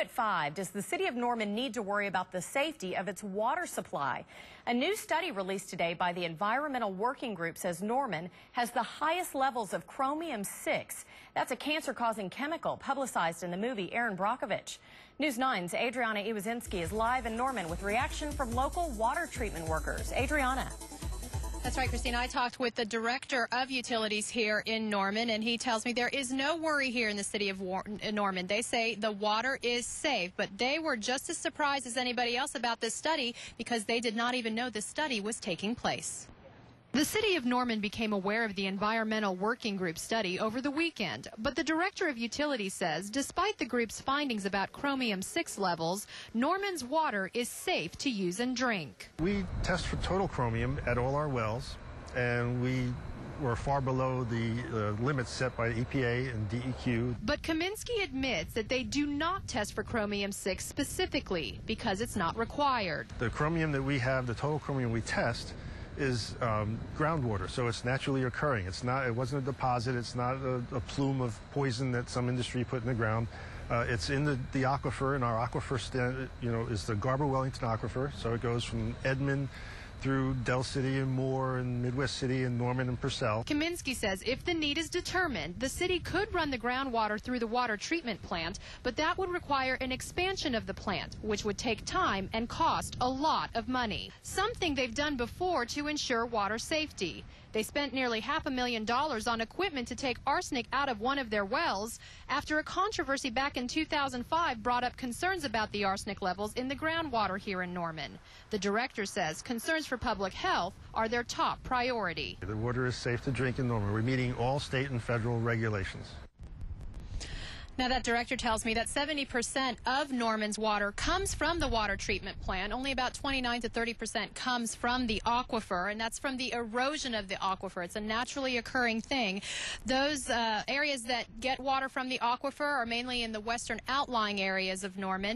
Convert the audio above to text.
at 5, does the city of Norman need to worry about the safety of its water supply? A new study released today by the Environmental Working Group says Norman has the highest levels of chromium-6. That's a cancer-causing chemical publicized in the movie Erin Brockovich. News 9's Adriana Iwazinski is live in Norman with reaction from local water treatment workers. Adriana. That's right, Christine. I talked with the director of utilities here in Norman, and he tells me there is no worry here in the city of Norman. They say the water is safe, but they were just as surprised as anybody else about this study because they did not even know this study was taking place. The city of Norman became aware of the Environmental Working Group study over the weekend, but the director of utilities says despite the group's findings about chromium-6 levels, Norman's water is safe to use and drink. We test for total chromium at all our wells, and we were far below the limits set by EPA and DEQ. But Kaminsky admits that they do not test for chromium-6 specifically because it's not required. The chromium that we have, the total chromium we test, is groundwater, so it's naturally occurring. It wasn't a deposit. It's not a plume of poison that some industry put in the ground. It's in the aquifer, and our aquifer is the Garber-Wellington aquifer. So it goes from Edmond through Del City and Moore and Midwest City and Norman and Purcell. Kaminsky says if the need is determined, the city could run the groundwater through the water treatment plant, but that would require an expansion of the plant, which would take time and cost a lot of money. Something they've done before to ensure water safety. They spent nearly $500,000 on equipment to take arsenic out of one of their wells after a controversy back in 2005 brought up concerns about the arsenic levels in the groundwater here in Norman. The director says concerns for public health are their top priority. The water is safe to drink in Norman. We're meeting all state and federal regulations. Now, that director tells me that 70% of Norman's water comes from the water treatment plant. Only about 29 to 30% comes from the aquifer, and that's from the erosion of the aquifer. It's a naturally occurring thing. Those areas that get water from the aquifer are mainly in the western outlying areas of Norman.